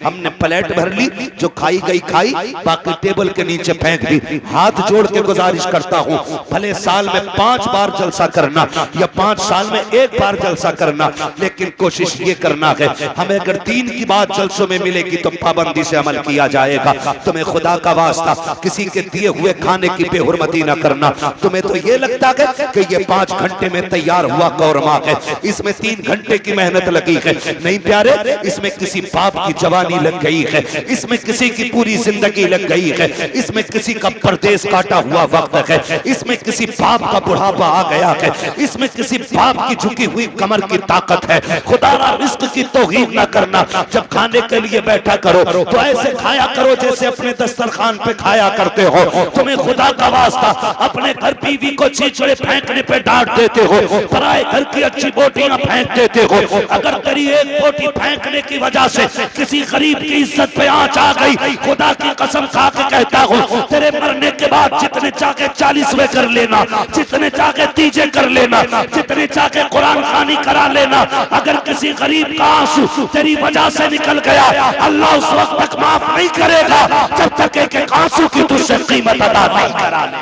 हमने प्लेट भर ली, जो खाई गई खाई, बाकी टेबल के नीचे फेंक दी। हाथ जोड़ के गुजारिश करता हूँ, भले साल में 5 बार जलसा करना या 5 साल में 1 बार जलसा करना, लेकिन कोशिश ये करना है हमें अगर 3 की बात जलसों में मिलेगी तो पाबंदी से अमल किया जाएगा। तुम्हें खुदा का वास्ता किसी के दिए हुए खाने की बेहुरमती न करना। तुम्हें तो ये लगता है कि ये 5 घंटे में तैयार हुआ कौरमा है, इसमें 3 घंटे की मेहनत लगी है। नहीं प्यारे, इसमें किसी बाप की जवानी लग गई है, इसमें किसी की पूरी जिंदगी लग गई है, इसमें किसी का परदेश काटा हुआ वक्त है, इसमें किसी बाप का बुढ़ापा आ गया है, इसमें किसी बाप की झुकी हुई कमर की ताकत है। खुदारा रिस्क की तौहीन ना करना। जब खाने के लिए बैठा करो तो ऐसे खाया करो जैसे अपने दस्तरखान पे खाया करते हो। तुम्हें खुदा का वास्ता अपने घर बीवी को छिछड़े फेंकने पे डांट देते हो, पराए घर की अच्छी बोटियां फेंक देते हो। अगर तेरी एक बोटी फेंकने की वजह से किसी गरीब की इज्जत पे आंच आ गई, खुदा की कसम खा के कहता हूँ तेरे मरने के बाद जितने चाहे 40वें कर लेना, जितने चाहे तीजे कर लेना, जितने चाहे कुरान खानी करा लेना। अगर किसी गरीब का आंसू तेरी वजह से निकल गया, अल्लाह उस वक्त तक माफ नहीं करेगा जब तक एक आंसू की तुझसे कीमत अदा नहीं करा ले।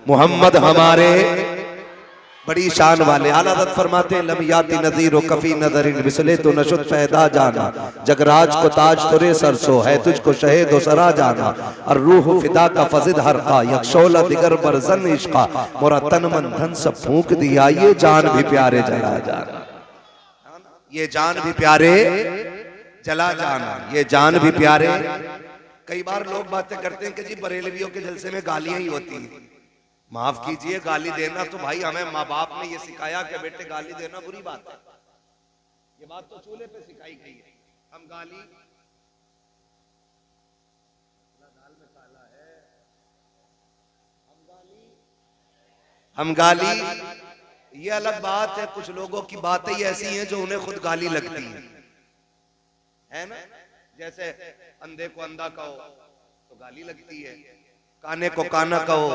मोहम्मद हमारे बड़ी शान वाले आला हज़रत फरमाते हैं, लम याति नज़ीर कफी नज़रिन बिसले तो नशुद पैदा जाना, जगराज को ताज तुरे सरसो है तुझको शहीद सरा जाना, और रूह फिदा का फजिद हरका यक्षोला दिगर बरजन इश्का, मोरा तन मन धन सब फूंक दिया ये जान भी प्यारे जला जाना, ये जान भी प्यारे जला जाना, ये जान भी प्यारे। कई बार लोग बातें करते हैं कि जी बरेलवियों के जलसे में गालियां ही होती हैं। माफ कीजिए, गाली देना तो भाई हमें माँ बाप ने ये सिखाया कि बेटे गाली देना बुरी बात है, ये बात तो चूल्हे पे सिखाई गई है। हम गाली ये अलग बात है। कुछ लोगों की बातें ही ऐसी हैं जो उन्हें खुद गाली लगती है ना। जैसे अंधे को अंधा कहो तो गाली लगती है, काने को काना कहो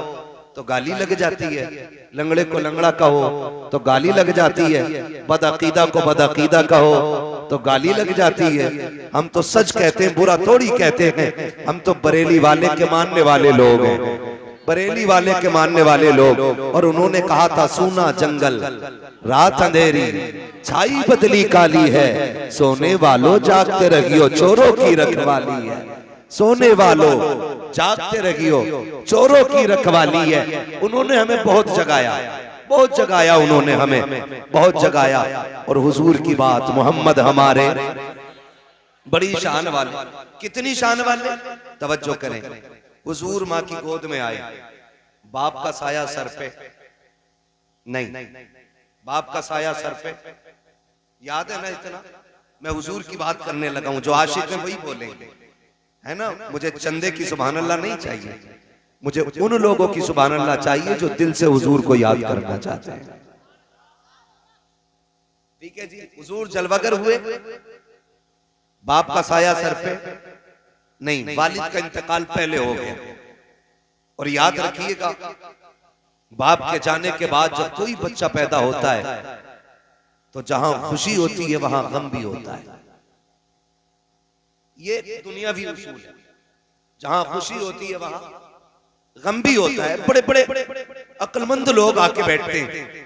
तो गाली लग जाती है, लंगड़े को लंगड़ा कहो तो गाली लग जाती है, बदअकीदा को बदअकीदा कहो तो गाली लग जाती है। हम तो सच कहते हैं, बुरा थोड़ी कहते हैं। हम तो बरेली वाले के मानने वाले लोग हैं, बरेली वाले के मानने वाले लोग। और उन्होंने कहा था सूना जंगल रात अंधेरी छाई बदली काली है, सोने वालों जागते रहियो चोरों की रखवाली है, सोने वालों जागते रहियो चोरों की रखवाली है। उन्होंने हमें बहुत जगाया, बहुत जगाया, उन्होंने हमें बहुत जगाया। और हुजूर की बात, मोहम्मद हमारे बड़ी शान वाले। कितनी शान वाले, तवज्जो करें। हुजूर माँ की गोद में आए, बाप का साया सर पे नहीं, बाप का साया सर पे, याद है ना इतना। मैं हुजूर की बात करने लगा हूं, जो आशिक है वही बोलेंगे, है ना। मुझे चंदे की सुभान अल्लाह नहीं चाहिए, मुझे उन लोगों की सुभान अल्लाह चाहिए जो दिल से हुजूर को याद करना चाहते हैं। ठीक है जी। हुजूर जलवागर हुए, बाप का साया सर पे नहीं, वालिद का इंतकाल पहले हो गया। और याद रखिएगा, बाप के जाने के बाद जब कोई बच्चा पैदा होता है तो जहां खुशी होती है वहां गम भी होता है। ये दुनियावी उसूल है, जहां खुशी होती है वहां गम भी होता है। बड़े बड़े अक्लमंद लोग आके बैठते हैं,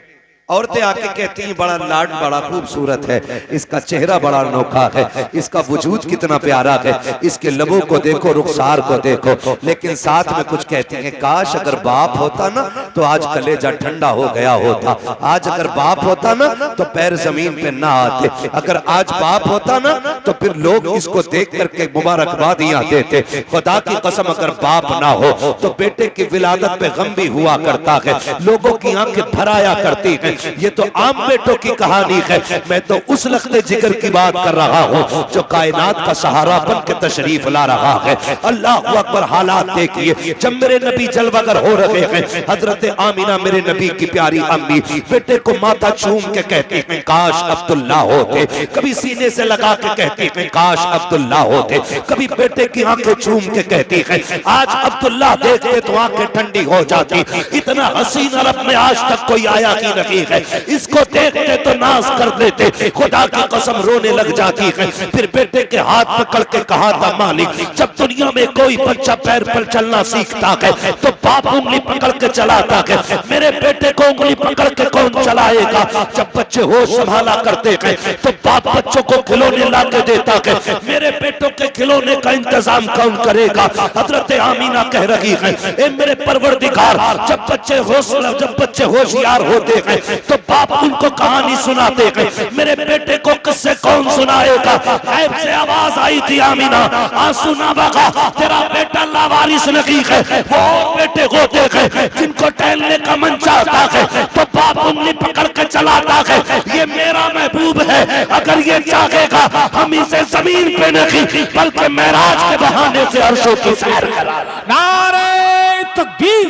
औरतें आके कहती हैं बड़ा लाड बड़ा खूबसूरत है, इसका चेहरा बड़ा अनोखा है, इसका वजूद कितना प्यारा है, इसके लबों को देखो, रुखसार को देखो। लेकिन साथ में कुछ कहती हैं, काश अगर बाप होता ना तो आज कलेजा ठंडा हो गया होता, आज अगर बाप होता ना तो पैर जमीन पे ना आते, अगर आज बाप होता ना तो फिर लोग इसको देख करके मुबारकबादियां देते। खुदा की कसम अगर बाप ना हो तो बेटे की विलादत पे गम भी हुआ करता है, लोगों की आंखें भराया करती है। ये तो आम बेटों की कहानी है। मैं तो उस लख्ते जिक्र की बात कर रहा हूँ जो कायनात का सहारा बन के तशरीफ ला रहा है। अल्लाह अकबर। हालात देखिए, जब मेरे नबी जलवागर हो रहे हैं, हजरत आमिना मेरे नबी की प्यारी अम्मी बेटे को माथा चूम के कहती हैं काश अब्दुल्ला होते, कभी सीने से लगा के कहती हैं काश अब्दुल्ला होते, कभी बेटे की आंखें चूम के कहती हैं आज अब्दुल्ला देखते तो आंखें ठंडी हो जाती। इतना हसीन अरब में आज तक कोई आया ही नहीं लगी है। इसको देखते तो नाज कर देते, खुदा की कसम रोने लग जाती है। फिर बेटे के हाथ पकड़ के कहा था मालिक, जब दुनिया में कोई बच्चा पैर पर चलना सीखता है तो बाप उंगली पकड़ के चलाता है, मेरे बेटे को उंगली पकड़ के कौन चलाएगा? जब बच्चे होश संभाला करते हैं तो बाप बच्चों को खिलौने ला के देता है, मेरे बेटों के खिलौने का इंतजाम कौन करेगा? हजरत आमीना कह रही है, ए मेरे परवरदिगार, जब बच्चे होशियार होते हैं तो बाप उनको कहानी सुनाते हैं, मेरे बेटे को किससे कौन सुनाएगा? ऐब से आवाज आई थी, आमीना आंसू ना बहा, तेरा बेटा लावारिस नहीं है। वो और बेटे होते हैं जिनको टहलने का मन चाहता है तो बाप उंगली पकड़ के चलाता है, ये मेरा महबूब है, अगर ये चाहेगा हम इसे जमीन पे नहीं बल्कि मेराज के बहाने से अर्शों की सैर करा। नारे तकबीर,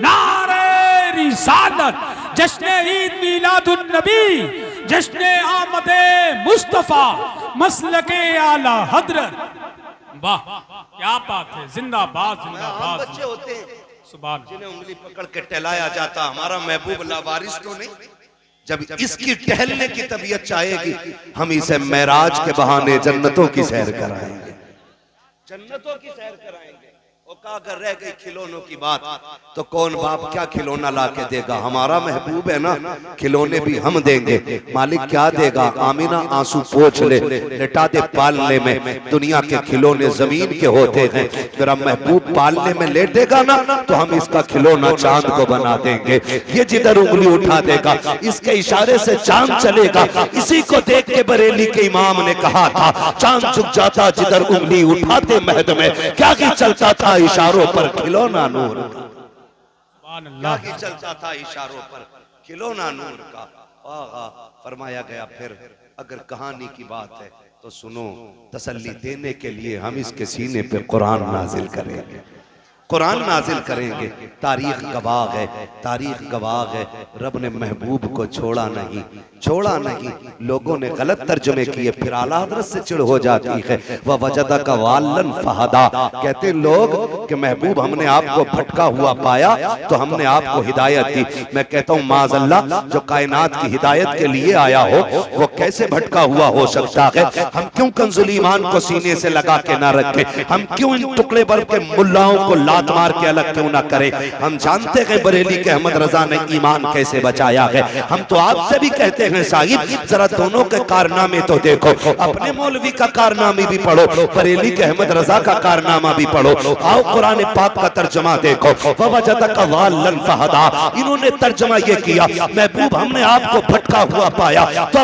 नारे रिसालत, जश्न ईद मिलादुन नबी, जश्न आमदे मुस्तफा, मसलके आला हजरत। वाह क्या बात है, जिंदाबाद जिंदाबाद। बच्चे होते हैं सुभान, जिन्हें उंगली पकड़ के टहलाया जाता, हमारा महबूब लावारिस तो नहीं। जब इसकी टहलने की तबीयत चाहेगी हम इसे मेराज के बहाने जन्नतों की सैर कराएंगे, जन्नतों की सैर कराएंगे। अगर रह गई खिलौनों की बात तो कौन बाप क्या खिलौना ला के देगा? हमारा महबूब है ना, खिलौने भी हम देंगे। मालिक क्या देगा? आमीना आंसू पोंछ ले, लेटा दे पालने में, दुनिया के खिलौने जमीन के होते हैं, मेरा महबूब पालने में लेटेगा ना तो हम इसका खिलौना चांद को बना देंगे। ये जिधर उंगली उठा देगा इसके इशारे से चांद चलेगा। इसी को देख के बरेली के इमाम ने कहा था, चांद झुक जाता जिधर उंगली उठाते महद में, क्या ही चलता था इशारों पर खिलौना नूर का, क्या चलता था इशारों पर खिलौना नूर का। फरमाया गया फिर अगर कहानी की बात है तो सुनो, तसल्ली देने के लिए हम इसके सीने पे कुरान नाजिल करेंगे, कुरान नाजिल करेंगे। तारीख गवाह है, तारीख गवाह है, रब ने महबूब को छोड़ा नहीं, छोड़ा नहीं। लोगों ने गलत तर्जुमे किए, फिर आला हजरत से चिढ़ हो जाती है। वह वजदा का वालन फहदा, कहते लोग कि महबूब हमने आपको भटका हुआ पाया तो हमने आपको हिदायत दी। मैं कहता हूँ माज़अल्लाह, जो कायनात की हिदायत के लिए आया हो वो कैसे भटका हुआ हो सकता है? हम क्यों कंजुल ईमान को सीने से लगा के ना रखें? हम क्यों इन टुकड़े भर के मुल्लाओं को लात मार के अलग क्यों ना करें? हम जानते हैं बरेली के अहमद रजा ने ईमान कैसे बचाया है। हम तो आपसे भी कहते हैं साहिब, जरा दोनों के कारनामे तो देखो, अपने मौलवी का कारनामे भी पढ़ो, बरेली के अहमद रजा का कारनामा भी पढ़ो। आओ कुरान पाक का तर्जमा देखो, ववजदक वालन फहदा। इन्होंने तर्जमा ये किया, महबूब हमने आपको भटका हुआ पाया तो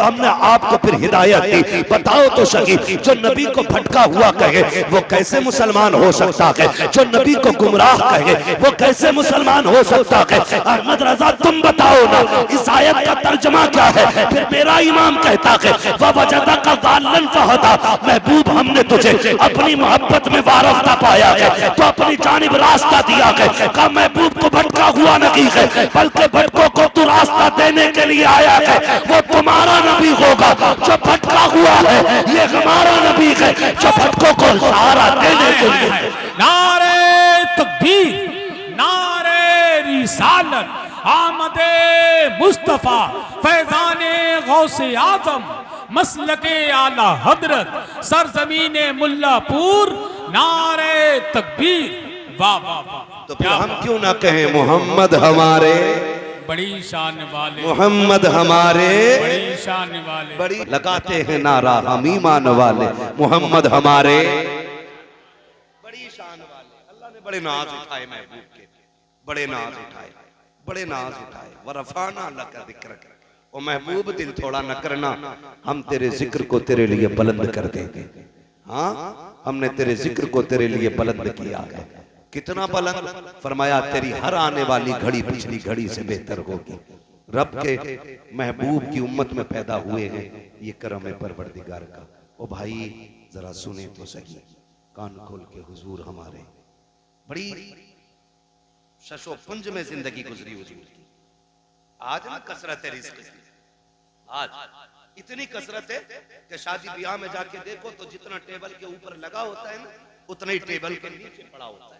हमने आपको फिर हिदायत दी। बताओ तो सही, जो नबी को भटका हुआ कहे वो कैसे मुसलमान हो सकता है? जो नबी को गुमराह कहे वो कैसे मुसलमान हो सकता है? अहमद रजा तुम बताओ ना, इस आयत का तर्जमा क्या है? फिर मेरा इमाम कहता है ववजदक वालन फहदा, महबूब हमने तुझे अपनी मोहब्बत में वारफ्ता पाया है तो अपनी जानिब रास्ता दिया है। कहा महबूब को भटका हुआ नहीं है बल्कि भटकों को तू रास्ता देने के लिए आया है। वो तुम्हारा नबी होगा जो भटका हुआ है, ये हमारा नबी है जो भटकों को सहारा देने के लिए। नारे तकबीर, नारे रिसालत, आमदे मुस्तफा, फैजाने गौसे आजम, मसलके आला हजरत, सरजमीने मुल्लापुर, नारे तकबीर। वाह वाह वाह। तो फिर हम क्यों ना कहें मोहम्मद हमारे बड़ी शान वाले, मोहम्मद हमारे बड़ी शान वाले, बड़ी लगाते हैं नारा हम ईमान वाले, मोहम्मद हमारे बड़ी शान वाले। अल्लाह ने बड़े नाज उठाए महबूब के, बड़े नाज उठाए, बड़े नाज उठाए। वरफाना लका जिक्र, ओ महबूब दिल थोड़ा न करना, हम तेरे जिक्र को तेरे लिए बुलंद कर देंगे। हाँ, हमने तेरे जिक्र को तेरे लिए बुलंद किया है। कितना बुलंद? फरमाया तेरी हर आने वाली घड़ी पिछली घड़ी से बेहतर होगी। रब के महबूब की उम्मत में पैदा हुए हैं, ये करम है परवरदिगार का। ओ भाई जरा सुने तो सही, कान खोल के हुजूर हमारे बड़ी शशो पुंज में जिंदगी गुजरी हुजूर की। आज ना कसरत है रिस्क, आज इतनी कसरत है कि शादी ब्याह में जाके देखो तो जितना टेबल के ऊपर लगा होता है ना उतना ही टेबल के नीचे पड़ा होता है।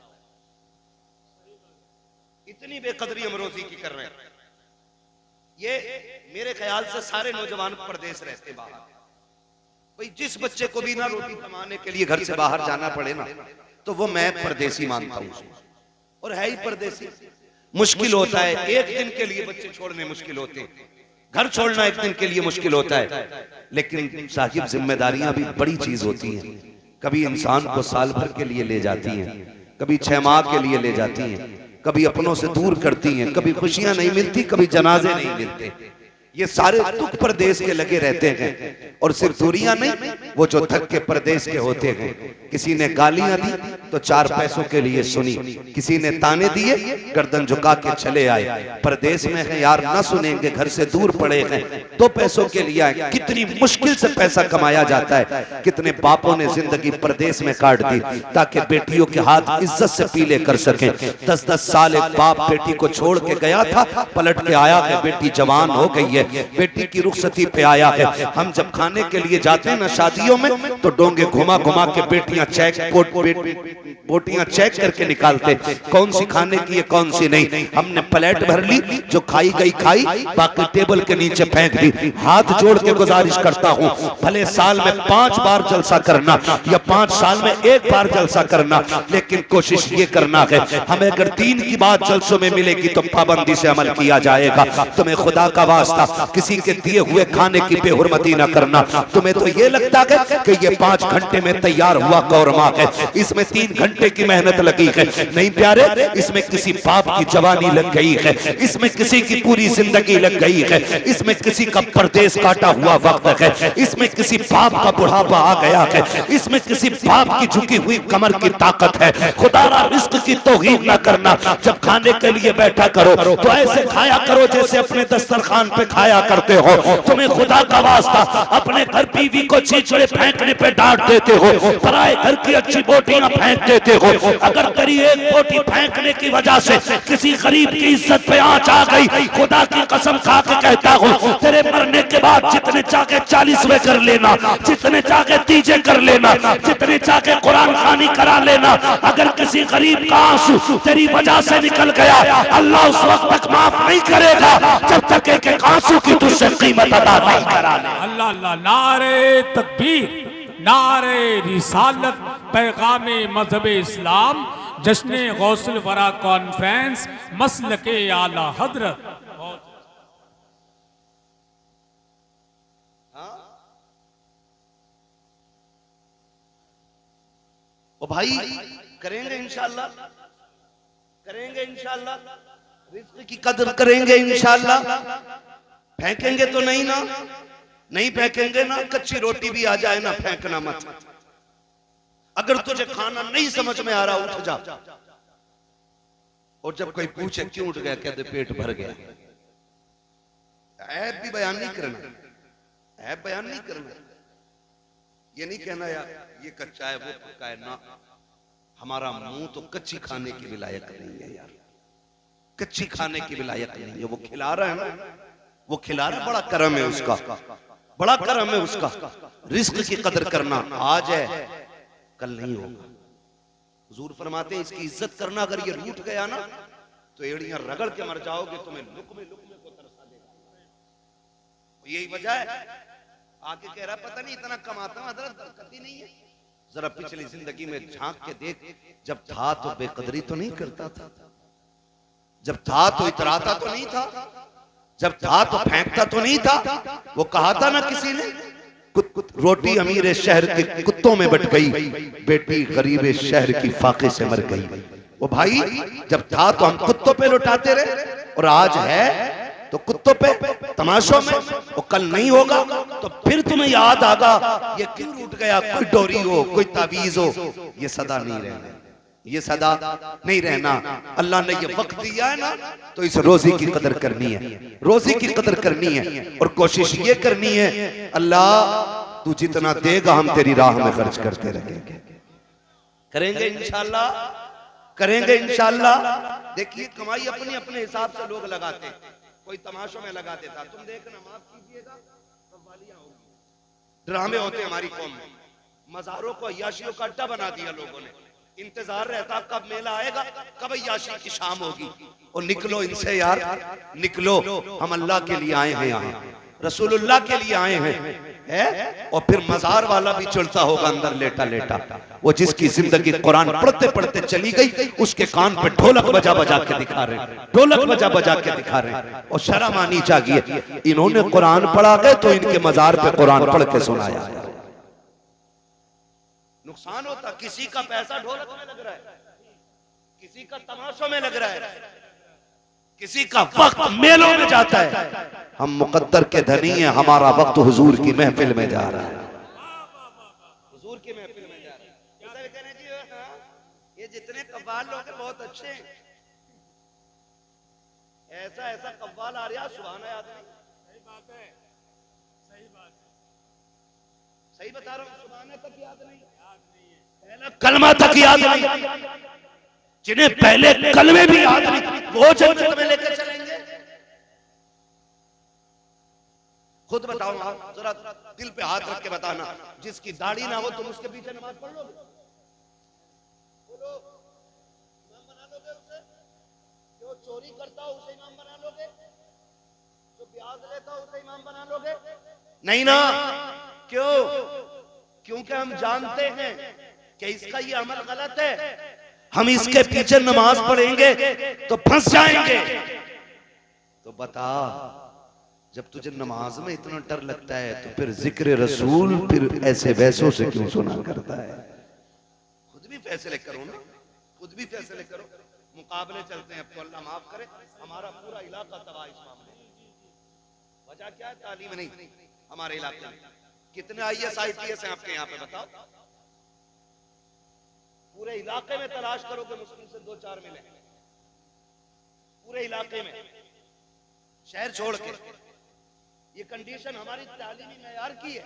इतनी बेकदरी हम रोजी की कर रहे हैं। ये मेरे ख्याल से सारे नौजवान परदेश रहते बाहर। भाई जिस बच्चे को भी ना रोटी कमाने के लिए घर से बाहर जाना पड़े ना, तो वो मैं परदेसी मानता हूँ, और है ही परदेसी। मुश्किल होता है, एक दिन के लिए बच्चे छोड़ने मुश्किल होते हैं, घर छोड़ना एक दिन के लिए मुश्किल होता है, लेकिन साहिब जिम्मेदारियां भी बड़ी चीज होती हैं। कभी इंसान को साल भर के लिए ले जाती हैं, कभी 6 माह के लिए ले जाती हैं, कभी अपनों से दूर करती हैं, कभी खुशियां नहीं मिलती, कभी जनाजे नहीं मिलते। ये सारे दुख परदेश के लगे रहते हैं। और सिर्फ दूरियां नहीं, वो जो थक के परदेश के होते हैं, किसी ने गालियां दी तो 4 पैसों के लिए सुनी, किसी ने ताने दिए गर्दन झुका के चले आए। परदेश में है यार, ना सुनेंगे, घर से दूर पड़े हैं, 2 पैसों के लिए आए। कितनी मुश्किल से पैसा कमाया जाता है, कितने बापों ने जिंदगी परदेश में काट दी ताकि बेटियों के हाथ इज्जत से पीले कर सकें। 10-10 साल एक बाप बेटी को छोड़ के गया था, पलट के आया है, बेटी जवान हो गई है, बेटी की रुखसती पे आया है। हम जब खाने के लिए जाते हैं ना शादियों में, तो डोंगे घुमा घुमा के बेटियां बोटियां चेक करके निकालते, कौन सी खाने की है कौन सी नहीं। हमने प्लेट भर ली, जो खाई गई खाई, बाकी टेबल के नीचे फेंक दी। हाथ जोड़ के गुजारिश करता हूँ, भले साल में 5 बार जलसा करना या 5 साल में 1 बार जलसा करना, लेकिन कोशिश ये करना है, हमें अगर 3 की बात जलसों में मिलेगी तो पाबंदी से अमल किया जाएगा। तुम्हें खुदा का वास्ता किसी के दिए हुए खाने की बेहुरमती ना करना। तुम्हें तो ये लगता है कि ये 5 घंटे में तैयार हुआ कौरमा है, इसमें 3 घंटे की मेहनत लगी है। नहीं प्यारे, इसमें किसी बाप की जवानी लग गई है, इसमें किसी की पूरी जिंदगी लग गई है, इसमें किसी का परदेश काटा हुआ वक्त है, इसमें किसी बाप का बुढ़ापा आ गया है, इसमें किसी बाप की झुकी हुई कमर की ताकत है। खुदारा रिस्क की तौहीन ना करना। जब खाने के लिए बैठा करो तो ऐसे खाया करो जैसे अपने दस्तरखान पे खाया करते हो। तुम्हें खुदा का वास्ता अपने घर बीवी को छीछड़े फेंकने पे डांट देते हो, पराए घर की अच्छी बोटियां फेंक देते हो। अगर तेरी एक बोटी फेंकने की वजह से किसी गरीब की इज्जत पे आंच आ गई, खुदा की कसम खा के कहता हूँ, तेरे मरने के बाद जितने चाहे 40वें कर लेना, जितने चाहे तीजे कर लेना, जितने चाहे कुरान खानी करा लेना, अगर किसी गरीब का आंसू तेरी वजह से निकल गया, अल्लाह उस वक्त तक माफ नहीं करेगा जब तक एक आंसू की तुझसे कीमत अदा नहीं करा ले। अल्लाह अल्लाह। नारे तकबीर, नारे रिसालत, पैगामे मजहब इस्लाम, जश्न गौसुल वरा कॉन्फ्रेंस, मसलके आला हजरत। ओ भाई, करेंगे इंशाअल्लाह, करेंगे इंशाअल्लाह, रिज़्क़ की कदर करेंगे इंशाअल्लाह। फेंकेंगे तो नहीं ना, नहीं फेंकेंगे ना। कच्ची रोटी भी आ जाए ना, फेंकना मत। अगर तुझे खाना नहीं समझ में आ रहा, उठ जा, और जब कोई पूछे क्यों उठ गया, कह दे पेट भर गया। ऐब भी बयान नहीं करना, ऐब बयान नहीं करना। ये नहीं कहना यार ये कच्चा है वो पक्का है ना। हमारा मुंह तो कच्ची खाने की भी लायक नहीं है यार, कच्ची खाने की भी लायक नहीं है। वो खिला रहा है ना, वो खिला रहा है, बड़ा करम है उसका, बड़ा करम है उसका। रिस्क की कदर करना आज है, कल नहीं होगा। हुजूर फरमाते हैं इसकी इज्जत करना, अगर ये रूठ गया ना तो एड़ियां रगड़ के मर जाओगे, तुम्हें लुकमे लुकमे को तरसा देगा। यही वजह है। आके कह रहा पता नहीं इतना कमाता हूं, हजरत बरकत ही नहीं है। जरा पिछली जिंदगी में झांक के देख, जब था तो बेकदरी तो नहीं करता था, जब था तो इतराता तो नहीं था, जब था तो फेंकता तो नहीं था। वो कहा था ना किसी ने, रोटी अमीर शहर के कुत्तों में बट गई, बेटी गरीब शहर की फाके से मर गई। वो भाई जब था तो हम कुत्तों पे लुटाते रहे, और आज है तो कुत्तों पे तमाशों में। वो कल नहीं होगा तो फिर तुम्हें याद आगा ये क्यों रूठ गया। कोई डोरी हो, कोई तावीज हो, ये सदा नहीं रहना, ये सदा नहीं रहना। अल्लाह ने ये वक्त दिया है ना, तो इस रोजी की कदर करनी है, रोजी की कदर करनी है। और कोशिश ये करनी है, अल्लाह तू जितना देगा हम तेरी राह में खर्च करते रहेंगे। करेंगे इंशाअल्लाह, करेंगे इंशाअल्लाह। देखिए कमाई अपनी अपने हिसाब से लोग लगाते हैं, कोई तमाशों में लगा देता। तुम देखना, माफ कीजिएगा, कव्वालियां होगी, ड्रामे होते हमारी कौम में। मज़ारों को अय्याशियों का अड्डा बना दिया लोगों ने। इंतजार रहता कब मेला आएगा, कब अय्याशी की शाम होगी। और निकलो इनसे यार, निकलो, हम अल्लाह के लिए आए हैं, यहाँ रसूलुल्लाह के लिए आए हैं। और फिर मजार वाला भी चलता होगा अंदर लेटा लेटा, वो जिसकी जिंदगी कुरान पढ़ते पढ़ते चली गई, उसके कान पे ढोलक बजा बजा के दिखा रहे हैं, ढोलक बजा बजा के दिखा रहे हैं। और शर्म आनी चाहिए, इन्होंने कुरान पढ़ा गए तो इनके मजार पे कुरान पढ़ के सुनाया। नुकसान होता, किसी का पैसा ढोलक में लग रहा है, किसी का तमाशों में लग रहा है, किसी का वक्त मेलों में जाता है। हम मुकद्दर के धनी हैं, हमारा वक्त हुजूर की महफिल में जा रहा है, हुजूर की महफिल में जा रहा है। ये जितने कव्वाल लोग हैं बहुत अच्छे हैं, ऐसा ऐसा कव्वाल आ रहा, सुभान आदमी। सही बात है, सही बात है, सही बता रहा हूँ। सुभान तक याद नहीं, कलमा तक याद नहीं, जिन्हें पहले कलमे भी याद नहीं वो जन्नत में लेकर चलेंगे। खुद बताओ आप, जरा दिल पे हाथ रख के बताना, जिसकी दाढ़ी ना हो तुम उसके पीछे नमाज पढ़ लोगे? बोलो, इमाम बना लोगे उसे? जो चोरी करता हो उसे इमाम बना लोगे? जो ब्याज लेता हो उसे इमाम बना लोगे? नहीं ना। क्यों? क्योंकि हम जानते हैं कि इसका ये अमल गलत है, हम इसके पीछे नमाज पढ़ेंगे तो फंस जाएंगे। तो बता, जब तुझे नमाज में इतना डर लगता है तो फिर जिक्र रसूल फिर ऐसे वैसों से क्यों सुना करता है? खुद भी फैसले करो ना, खुद भी फैसले करो। मुकाबले चलते हैं, अब तो अल्लाह माफ करे, हमारा पूरा इलाका तबाह इस मामले में। वजह क्या है? तालीम नहीं हमारे इलाके में। कितने IAS IPS हैं आपके यहाँ पे बताओ? पूरे इलाके में तलाश करोगे मुश्किल से 2-4 मिले, पूरे इलाके में, शहर छोड़ के। ये कंडीशन हमारी तालीमी मयार की है।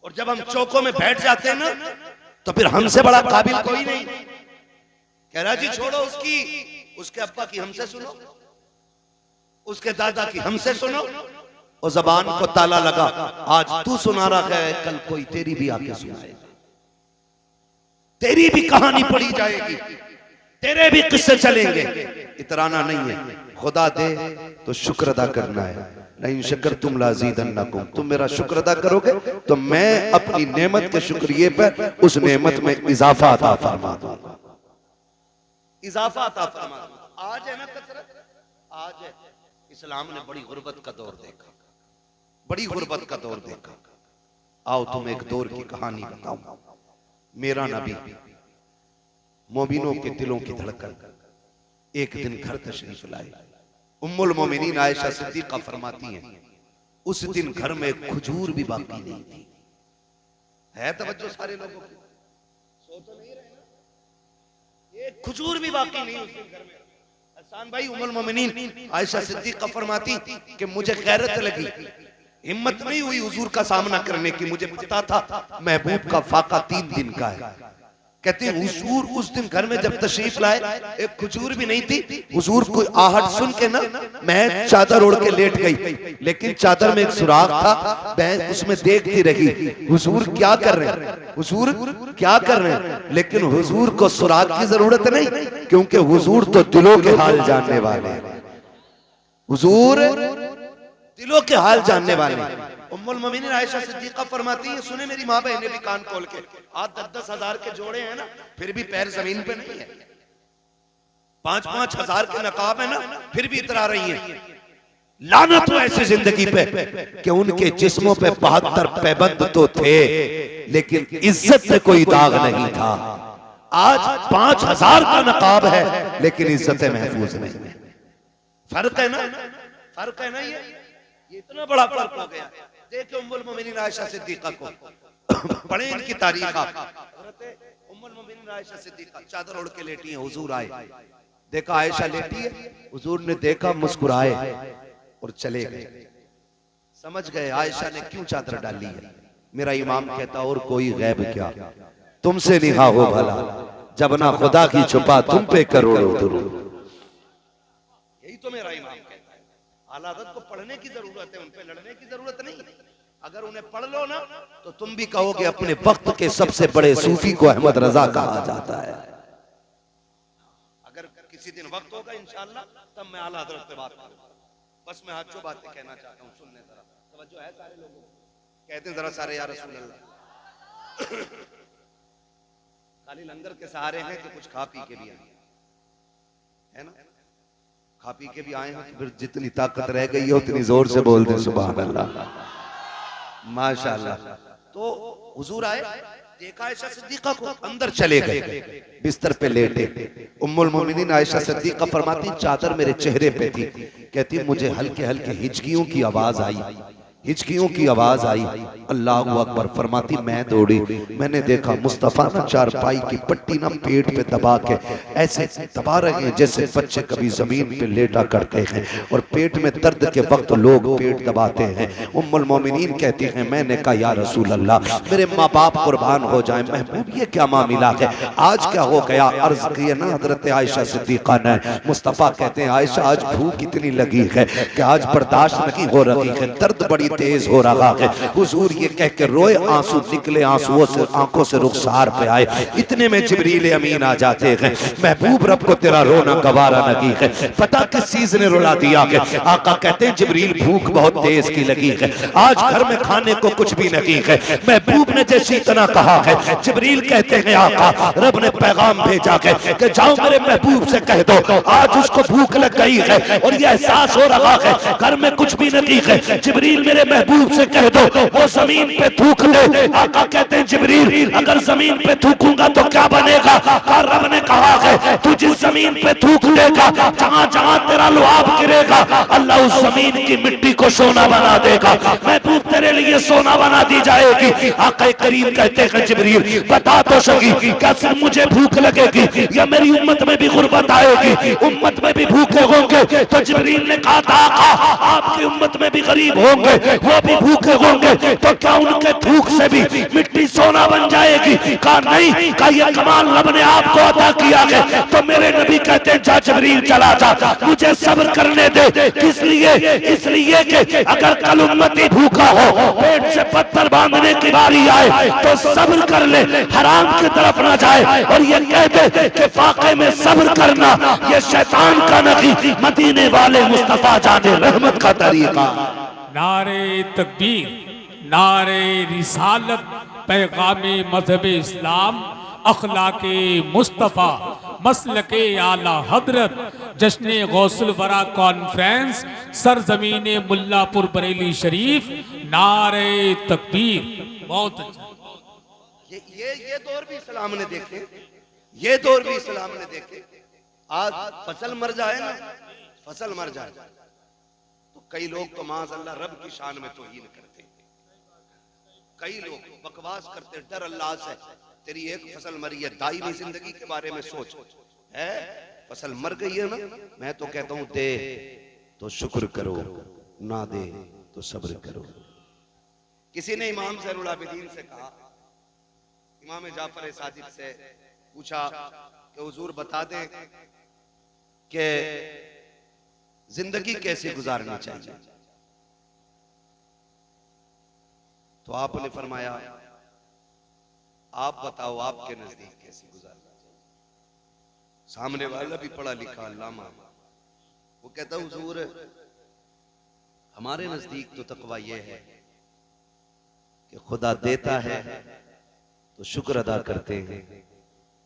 और जब हम चौकों में बैठ जाते हैं ना, तो फिर हमसे बड़ा काबिल कोई नहीं। कह रहा जी छोड़ो उसकी, उसके अब्बा की हमसे सुनो, उसके दादा की हमसे सुनो, और जबान को ताला लगा। आज तू सुना रहा है, कल कोई तेरी भी आके सुनाएगा, तेरी भी कहानी पढ़ी जाएगी, तेरे भी किस्से चलेंगे। इतराना नहीं है, खुदा दे तो शुक्र अदा करना है। नहीं शक्र तुम लाज़ीदन्नकुम, तुम मेरा शुक्र अदा करोगे तो मैं अपनी नेमत के शुक्रिये पर उस नेमत में इजाफा अता फरमा दूंगा, इजाफा अता फरमा दूंगा। आज है ना कसरत, आज है। इस्लाम ने बड़ी गुर्बत का दौर देखा, बड़ी गुर्बत का दौर देखा। आओ तुम एक दौर की कहानी बताऊं। मेरा नबी, मोमिनों के दिलों की धड़कन, एक दिन घर तशरीफ लाए। उम्मुल मोमिनीन आयशा सिद्दीक़ा फरमाती हैं, उस दिन घर में खजूर भी बाकी नहीं थी। है तवज्जो सारे लोगों की? सोच नहीं रहे ना, एक खजूर भी बाकी नहीं उस दिन घर में। हसन भाई, उम्मुल मोमिनीन आयशा सिद्दीक़ा फरमाती कि मुझे गैरत लगी, हिम्मत नहीं हुई हुजूर का सामना करने की। मुझे पता था महबूब का फाका 3 दिन का है। कहते हैं हुजूर उस दिन घर में जब तशरीफ लाए, एक खजूर भी नहीं थी। हुजूर को आहट सुन के ना मैं चादर ओढ़ के लेट गई, लेकिन चादर में एक सुराख था, मैं उसमें देखती रही हुजूर क्या कर रहे हैं, हुजूर क्या कर रहे हैं। लेकिन हुजूर को सुराख की जरूरत नहीं, क्योंकि हुजूर तो दिलों के हाल जानने वाले हैं। हुजूर दिलों के हाल जानने वाले। उम्मुल मोमिनीन आयशा सिद्दीक़ा फरमाती है, सुने मेरी माँ बहनें भी कान खोल के, आज 10-10 हजार के जोड़े हैं ना, फिर भी पैर जमीन पे नहीं है। 5-5 हजार के नकाब है ना, फिर भी इतरा रही हैं। लानत हो ऐसी जिंदगी पे कि उनके जिस्मों पे 72 पैबंद तो थे, लेकिन इज्जत में कोई दाग नहीं था। आज 5000 का नकाब है, लेकिन इज्जतें महफूज नहीं है। फर्क है ना, फर्क है ना। ये इतना बड़ा फर्क हो गया। देखिए उम्मुल मोमिनीन आयशा सिद्दीक़ा को, पढ़े इनकी तारीख आप। उम्मुल मोमिनीन आयशा सिद्दीक़ा चादर ओढ़ के लेटी हैं, हुजूर आए, देखा आयशा लेटी है, हुजूर ने देखा, मुस्कुराए और चले गए। समझ गए आयशा ने क्यों चादर डाली है। मेरा इमाम कहता और कोई गैब क्या, तुमसे निहा हो भला, जब ना खुदा की छुपा तुम पे करोड़ों दुरूद। यही तो मेरा इमाम कहता है। आला हज़रत को पढ़ने की जरूरत है, उन पे लड़ने की जरूरत नहीं। अगर उन्हें पढ़ लो ना तो तुम भी कहोगे अपने वक्त के सबसे बड़े सूफी को अहमद रजा कहा जाता है। अगर किसी दिन वक्त होगा इंशाअल्लाह तब मैं आला हजरत पे बात करूंगा। बस मैं आज जो बातें कहना चाहता हूँ सुनने जरा तवज्जो है सारे लोगों को। कहते हैं जरा सारे या रसूल अल्लाह। खाली लंगर के सहारे हैं कि कुछ खा पी के भी आए है ना? खा पी के भी आए हैं फिर जितनी ताकत रह गई है उतनी जोर से बोल दें सुभान अल्लाह माशाअल्लाह। तो हुजूर आए, देखा आयशा सिद्दीका को, अंदर चले गए, बिस्तर पे लेटे। उम्मुल मोमिनीन आयशा सिद्दीका फरमाती चादर मेरे चेहरे पे थी, कहती मुझे हल्के हल्के हिचकियों की आवाज आई, हिचकियों की आवाज आई। अल्लाह अकबर। फरमाती मैं दौड़ी, मैंने देखा मुस्तफा ना चारपाई की पट्टी ना पेट पे दबा के ऐसे दबा रहे हैं जैसे बच्चे कभी जमीन पे लेटा करते हैं और पेट में दर्द के वक्त लोग पेट दबाते हैं। उम्मुल मोमिनीन कहती हैं मैंने कहा या रसूल अल्लाह मेरे माँ बाप कुर्बान हो जाए, महबूब ये क्या मामला है, आज क्या हो गया? अर्ज किया ना हजरत आयशा सिद्दीका ने। मुस्तफा कहते हैं आयशा आज भूख इतनी लगी है कि आज बर्दाश्त नहीं हो रही है, दर्द बड़ी तेज हो रहा है। हुजूर ये कह के रोए, आंसू निकले, आंसुओं से आंखों से रुखसार पे आए। इतने में जिब्रील अमीन आ जाते हैं, महबूब रब को तेरा रोना गवारा नहीं है। पता किस चीज ने रुला दिया है? आका कहते हैं जिब्रील भूख बहुत तेज की लगी है, आज घर में खाने को कुछ भी नहीं है। महबूब ने जैसी इतना कहा है, जिब्रील कहते हैं आका रब ने पैगाम भेजा है कि जाओ मेरे महबूब से कह दो आज उसको भूख लग गई है और ये एहसास हो रहा है घर में कुछ भी नहीं है। जिब्रील मेरे महबूब से कह दो वो जमीन पे थूक दे। आका कहते हैं जिब्रील अगर जमीन पे थूकूंगा तो क्या बनेगा? रब ने कहा है तू जिस जमीन पे थूक देगा, जहां जहां तेरा लुआब गिरेगा अल्लाह उस जमीन की मिट्टी को सोना बना देगा। महबूब तेरे लिए सोना बना दी जाएगी। आका करीम कहते हैं जिब्रील बता तो सकी क्या सिर्फ मुझे भूख लगेगी या मेरी उम्मत में भी गुर्बत आएगी, उम्मत में भी भूखे होंगे? तो जिब्रील ने कहा था आका आपकी उम्मत में भी गरीब होंगे, वो भी भूखे होंगे, तो क्या उनके भूख से भी मिट्टी सोना बन जाएगी? कहा नहीं, कहा ये कमाल रब ने आपको अता किया है। तो मेरे नबी कहते हैं जा जिब्रील चला जा, मुझे सब्र करने दे। किस लिए? इसलिए कि अगर कल उम्मती भूखा हो, पेट से पत्थर बांधने की बारी आए तो सब्र कर ले, हराम की तरफ ना जाए। और ये कहते कि फाके में सब्र करना ये शैतान का नहीं, मदीने वाले मुस्तफा जाने रहमत का तरीका। नारे तकबीर, नारे रिसालत, पैगामे मजहब इस्लाम, अखलाके मुस्तफ़ा, मसलके आला हजरत, जश्न गौसुल वरा कॉन्फ्रेंस, सरजमीन मुल्लापुर बरेली शरीफ, नारे तकबीर। बहुत अच्छा। ये दौर भी इस्लाम ने देखे, ये दौर भी इस्लाम ने देखे। आज फसल मर जाए ना, फसल मर जाए तो कई लोग तो माज़अल्लाह रब की शान में तौहीन करते हैं, कई लोग बकवास करते, डर अल्लाह से। तेरी एक फसल मरी है, दायमी जिंदगी के बारे में सोच है, फसल मर गई है ना, मैं तो कहता हूं दे तो शुक्र करो, ना दे तो सब्र करो। किसी ने इमाम ज़ैनुल आबिदीन से कहा, इमाम जाफर सादिक से पूछा कि हुजूर बता दें कि जिंदगी कैसे गुजारनी चाहिए? तो आपने फरमाया आप बताओ आपके नजदीक कैसे गुजारना चाहिए? सामने वाला भी पढ़ा लिखा अल्लामा, वो कहता हुजूर हमारे नजदीक तो तकवा ये है कि खुदा देता है तो शुक्र अदा करते हैं,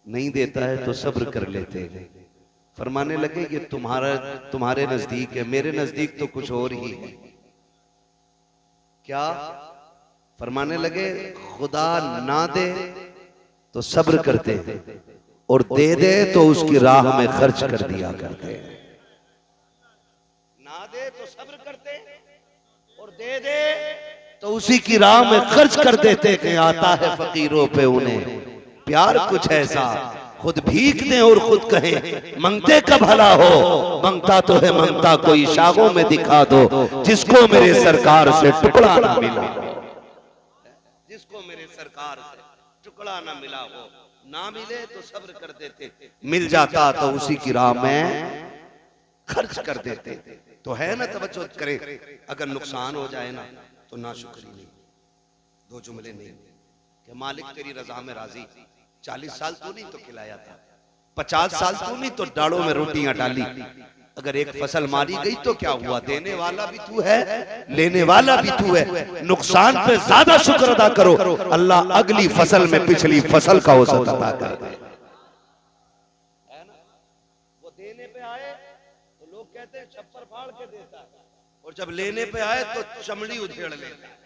नहीं देता है तो सब्र कर लेते हैं। फरमाने लगे कि तुम्हारे नजदीक है, मेरे नजदीक तो कुछ और ही है। क्या? फरमाने लगे खुदा ना दे तो सब्र करते हैं और दे दे तो उसकी राह में खर्च कर दिया करते हैं। ना दे तो सब्र करते और दे दे तो उसी की राह में खर्च कर देते कि आता है फकीरों पे उन्हें प्यार कुछ ऐसा, खुद भीख दें और खुद कहें मंगते का भला हो। मंगता तो है मंगता कोई शागों में दिखा दो, जिसको मेरे सरकार से टुकड़ा ना मिला हो, जिसको मेरे सरकार से टुकड़ा ना मिला हो। ना मिले तो सब्र कर देते, मिल जाता तो उसी की राह में खर्च कर देते। तो है ना, तवज्जो करें, अगर नुकसान हो जाए ना तो नाशुक्री नहीं। दो जुमले नहीं कि मालिक तेरी रजा में राजी, 40 साल तू नहीं तो खिलाया था, 50 साल तू नहीं तो डालों में रोटियां डाली, अगर एक फसल मारी गई तो क्या हुआ, देने वाला भी तू है, लेने वाला भी तू है, नुकसान पे ज्यादा शुक्र अदा करो, अल्लाह अगली फसल में पिछली फसल का औसत अदा कर दे। वो देने पे आए तो लोग कहते हैं छप्पर फाड़ के देता है, और जब लेने पे आए तो चमड़ी उधेड़ लेता है।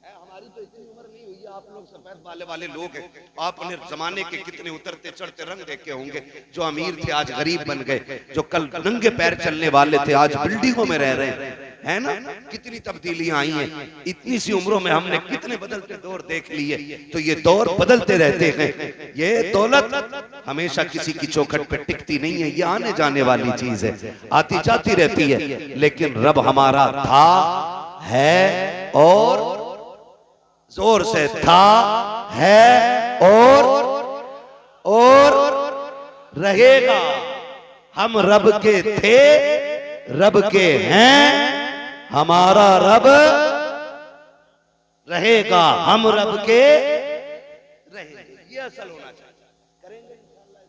हमारी तो इतनी उम्र नहीं हुई है, आप लोग सफेद बाले वाले लोग हैं, आपने जमाने के कितने उतरते चढ़ते रंग देखे होंगे, जो अमीर थे आज गरीब बन गए, जो कल नंगे पैर चलने वाले थे आज बिल्डिंगों में रह रहे हैं, है ना, कितनी तब्दीलियां आई हैं, इतनी सी उम्रों में हमने कितने बदलते दौर देख लिए, तो ये दौर बदलते रहते हैं, ये दौलत हमेशा किसी की चौखट पे टिकती नहीं है, ये आने जाने वाली चीज है, आती जाती रहती है, लेकिन रब हमारा था, है और जोर से था, है और रहेगा। हम रब के थे, रब के हैं, हमारा रब रहेगा, हम रब के रहेंगे। ये असल होना चाहिए। करेंगे इंशाअल्लाह।